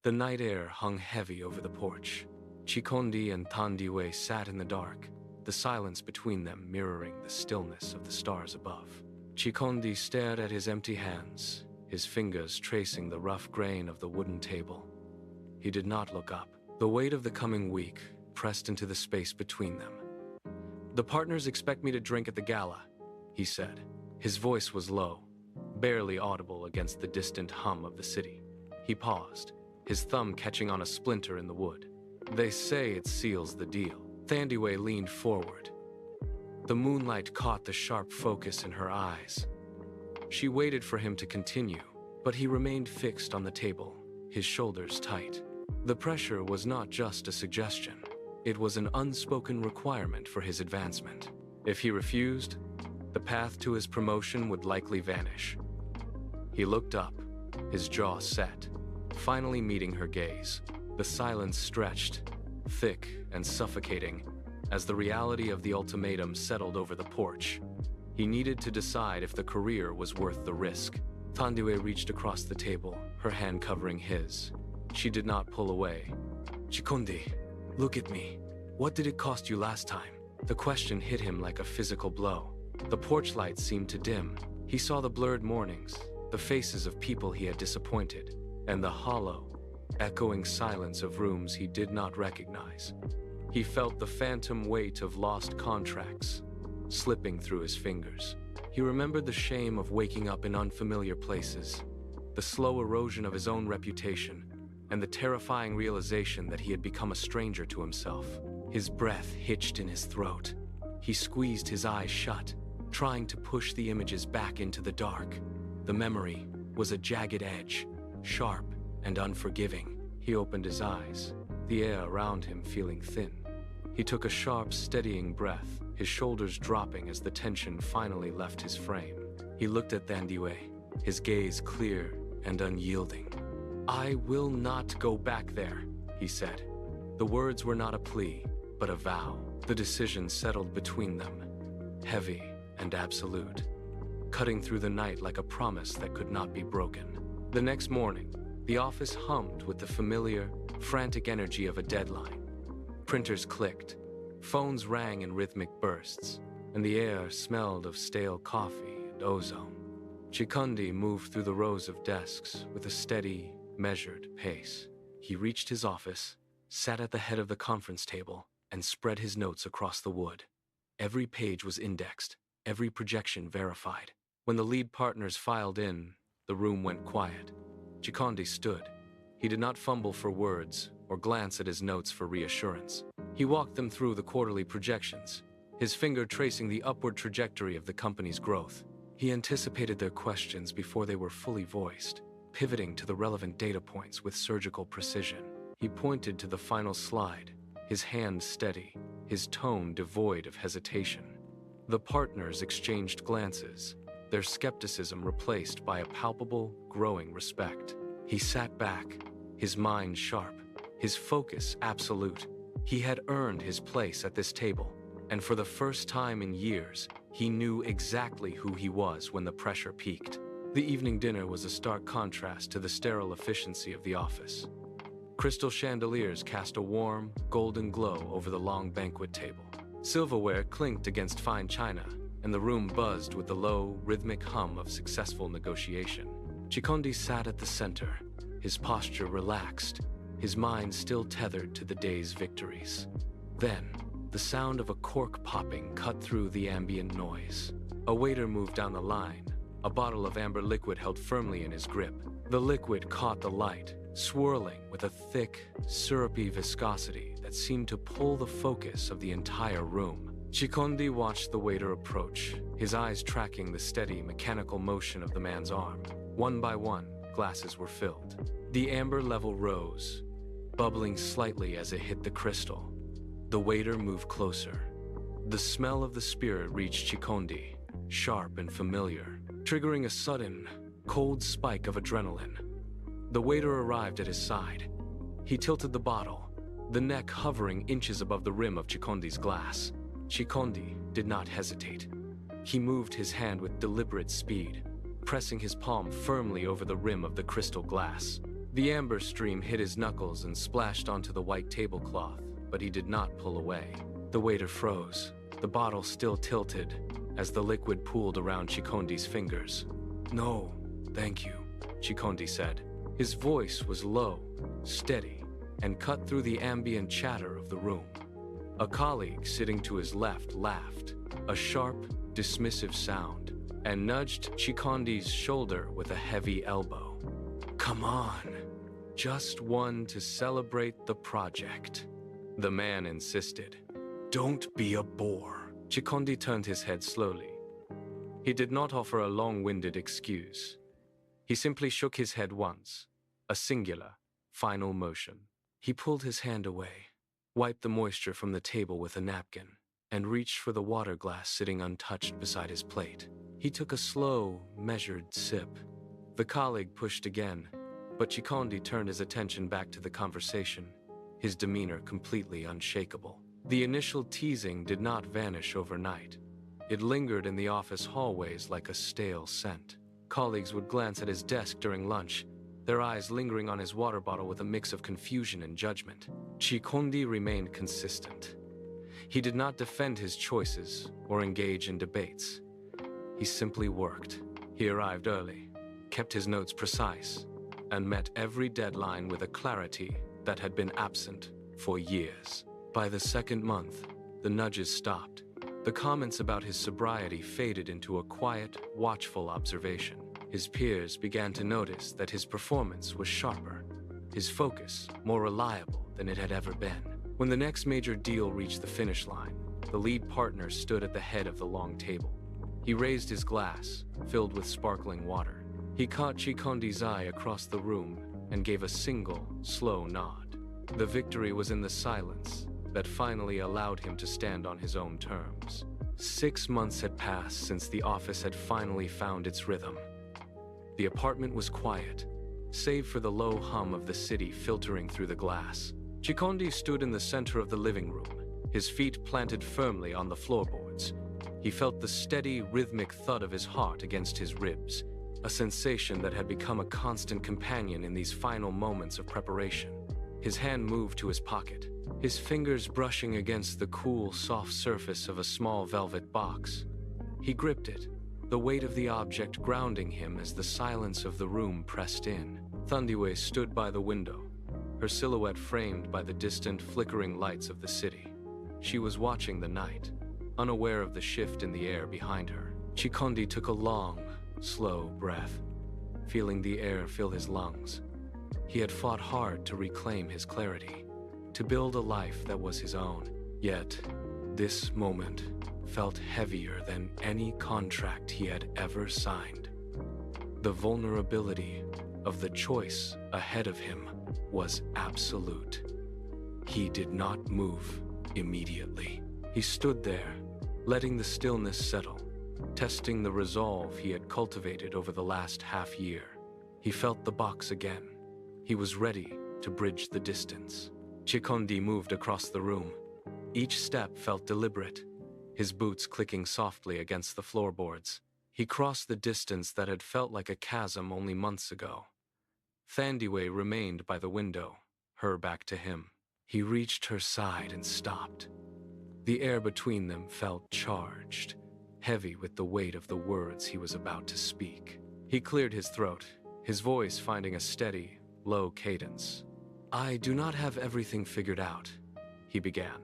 The night air hung heavy over the porch. Chikondi and Thandiwe sat in the dark, the silence between them mirroring the stillness of the stars above. Chikondi stared at his empty hands, his fingers tracing the rough grain of the wooden table. He did not look up. The weight of the coming week pressed into the space between them. "The partners expect me to drink at the gala," he said. His voice was low, barely audible against the distant hum of the city. He paused, his thumb catching on a splinter in the wood. "They say it seals the deal." Thandiwe leaned forward. The moonlight caught the sharp focus in her eyes. She waited for him to continue, but he remained fixed on the table, his shoulders tight. The pressure was not just a suggestion. It was an unspoken requirement for his advancement. If he refused, the path to his promotion would likely vanish. He looked up, his jaw set, finally meeting her gaze. The silence stretched, thick and suffocating, as the reality of the ultimatum settled over the porch. He needed to decide if the career was worth the risk. Thandiwe reached across the table, her hand covering his. She did not pull away. "Chikondi, look at me. What did it cost you last time?" The question hit him like a physical blow. The porch light seemed to dim. He saw the blurred mornings, the faces of people he had disappointed, and the hollow, echoing silence of rooms he did not recognize. He felt the phantom weight of lost contracts slipping through his fingers. He remembered the shame of waking up in unfamiliar places, the slow erosion of his own reputation, and the terrifying realization that he had become a stranger to himself. His breath hitched in his throat. He squeezed his eyes shut, trying to push the images back into the dark. The memory was a jagged edge, sharp and unforgiving. He opened his eyes, the air around him feeling thin. He took a sharp, steadying breath, his shoulders dropping as the tension finally left his frame. He looked at Thandiwe, his gaze clear and unyielding. "I will not go back there," he said. The words were not a plea, but a vow. The decision settled between them, heavy and absolute, cutting through the night like a promise that could not be broken. The next morning, the office hummed with the familiar, frantic energy of a deadline. Printers clicked, phones rang in rhythmic bursts, and the air smelled of stale coffee and ozone. Chikondi moved through the rows of desks with a steady, measured pace. He reached his office, sat at the head of the conference table, and spread his notes across the wood. Every page was indexed, every projection verified. When the lead partners filed in, the room went quiet. Chikondi stood. He did not fumble for words or glance at his notes for reassurance. He walked them through the quarterly projections, his finger tracing the upward trajectory of the company's growth. He anticipated their questions before they were fully voiced, pivoting to the relevant data points with surgical precision. He pointed to the final slide, his hand steady, his tone devoid of hesitation. The partners exchanged glances, their skepticism replaced by a palpable, growing respect. He sat back, his mind sharp, his focus absolute. He had earned his place at this table, and for the first time in years, he knew exactly who he was when the pressure peaked. The evening dinner was a stark contrast to the sterile efficiency of the office. Crystal chandeliers cast a warm, golden glow over the long banquet table. Silverware clinked against fine china, and the room buzzed with the low, rhythmic hum of successful negotiation. Chikondi sat at the center, his posture relaxed, his mind still tethered to the day's victories. Then, the sound of a cork popping cut through the ambient noise. A waiter moved down the line, a bottle of amber liquid held firmly in his grip. The liquid caught the light, swirling with a thick, syrupy viscosity that seemed to pull the focus of the entire room. Chikondi watched the waiter approach, his eyes tracking the steady, mechanical motion of the man's arm. One by one, glasses were filled. The amber level rose, bubbling slightly as it hit the crystal. The waiter moved closer. The smell of the spirit reached Chikondi, sharp and familiar, triggering a sudden, cold spike of adrenaline. The waiter arrived at his side. He tilted the bottle, the neck hovering inches above the rim of Chikondi's glass. Chikondi did not hesitate. He moved his hand with deliberate speed, pressing his palm firmly over the rim of the crystal glass. The amber stream hit his knuckles and splashed onto the white tablecloth, but he did not pull away. The waiter froze, the bottle still tilted, as the liquid pooled around Chikondi's fingers. "No, thank you," Chikondi said. His voice was low, steady, and cut through the ambient chatter of the room. A colleague sitting to his left laughed, a sharp, dismissive sound, and nudged Chikondi's shoulder with a heavy elbow. "Come on, just one to celebrate the project," the man insisted. "Don't be a bore." Chikondi turned his head slowly. He did not offer a long-winded excuse. He simply shook his head once, a singular, final motion. He pulled his hand away, wiped the moisture from the table with a napkin, and reached for the water glass sitting untouched beside his plate. He took a slow, measured sip. The colleague pushed again, but Chikondi turned his attention back to the conversation, his demeanor completely unshakable. The initial teasing did not vanish overnight. It lingered in the office hallways like a stale scent. Colleagues would glance at his desk during lunch, their eyes lingering on his water bottle with a mix of confusion and judgment. Chikondi remained consistent. He did not defend his choices or engage in debates. He simply worked. He arrived early, kept his notes precise, and met every deadline with a clarity that had been absent for years. By the second month, the nudges stopped. The comments about his sobriety faded into a quiet, watchful observation. His peers began to notice that his performance was sharper, his focus more reliable than it had ever been. When the next major deal reached the finish line, the lead partner stood at the head of the long table. He raised his glass, filled with sparkling water. He caught Chikondi's eye across the room and gave a single, slow nod. The victory was in the silence that finally allowed him to stand on his own terms. 6 months had passed since the office had finally found its rhythm. The apartment was quiet, save for the low hum of the city filtering through the glass. Chikondi stood in the center of the living room, his feet planted firmly on the floorboards. He felt the steady, rhythmic thud of his heart against his ribs, a sensation that had become a constant companion in these final moments of preparation. His hand moved to his pocket, his fingers brushing against the cool, soft surface of a small velvet box. He gripped it, the weight of the object grounding him as the silence of the room pressed in. Thandiwe stood by the window, her silhouette framed by the distant, flickering lights of the city. She was watching the night, unaware of the shift in the air behind her. Chikondi took a long, slow breath, feeling the air fill his lungs. He had fought hard to reclaim his clarity, to build a life that was his own. Yet, this moment felt heavier than any contract he had ever signed. The vulnerability of the choice ahead of him was absolute. He did not move immediately. He stood there, letting the stillness settle, testing the resolve he had cultivated over the last half year. He felt the box again. He was ready to bridge the distance. Chikondi moved across the room. Each step felt deliberate, his boots clicking softly against the floorboards. He crossed the distance that had felt like a chasm only months ago. Thandiwe remained by the window, her back to him. He reached her side and stopped. The air between them felt charged, heavy with the weight of the words he was about to speak. He cleared his throat, his voice finding a steady, low cadence. "I do not have everything figured out," he began,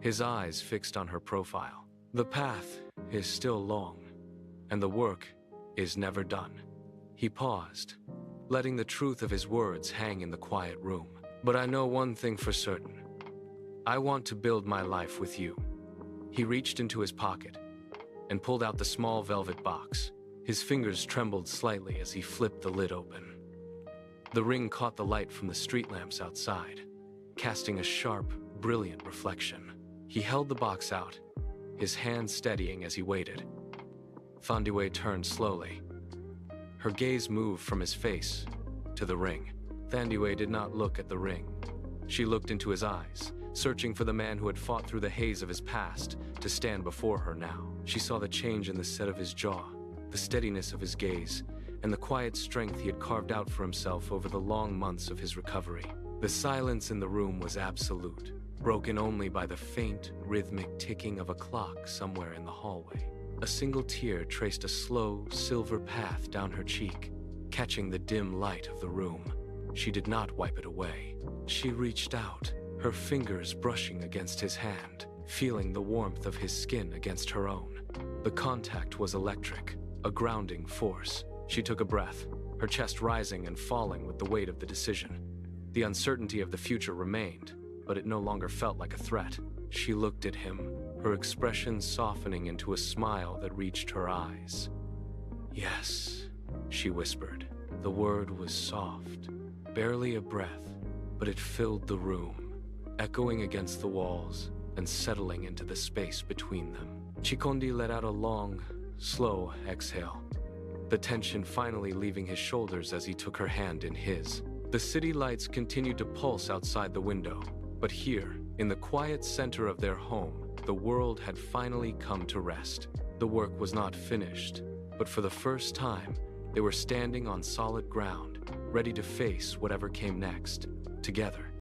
his eyes fixed on her profile. "The path is still long, and the work is never done." He paused, letting the truth of his words hang in the quiet room. "But I know one thing for certain. I want to build my life with you." He reached into his pocket and pulled out the small velvet box. His fingers trembled slightly as he flipped the lid open. The ring caught the light from the street lamps outside, casting a sharp, brilliant reflection. He held the box out, his hand steadying as he waited. Thandiwe turned slowly. Her gaze moved from his face to the ring. Thandiwe did not look at the ring. She looked into his eyes, searching for the man who had fought through the haze of his past to stand before her now. She saw the change in the set of his jaw, the steadiness of his gaze, and the quiet strength he had carved out for himself over the long months of his recovery. The silence in the room was absolute, broken only by the faint, rhythmic ticking of a clock somewhere in the hallway. A single tear traced a slow, silver path down her cheek, catching the dim light of the room. She did not wipe it away. She reached out, her fingers brushing against his hand, feeling the warmth of his skin against her own. The contact was electric, a grounding force. She took a breath, her chest rising and falling with the weight of the decision. The uncertainty of the future remained, but it no longer felt like a threat. She looked at him, her expression softening into a smile that reached her eyes. "Yes," she whispered. The word was soft, barely a breath, but it filled the room, echoing against the walls and settling into the space between them. Chikondi let out a long, slow exhale, the tension finally leaving his shoulders as he took her hand in his. The city lights continued to pulse outside the window, but here, in the quiet center of their home, the world had finally come to rest. The work was not finished, but for the first time, they were standing on solid ground, ready to face whatever came next, together.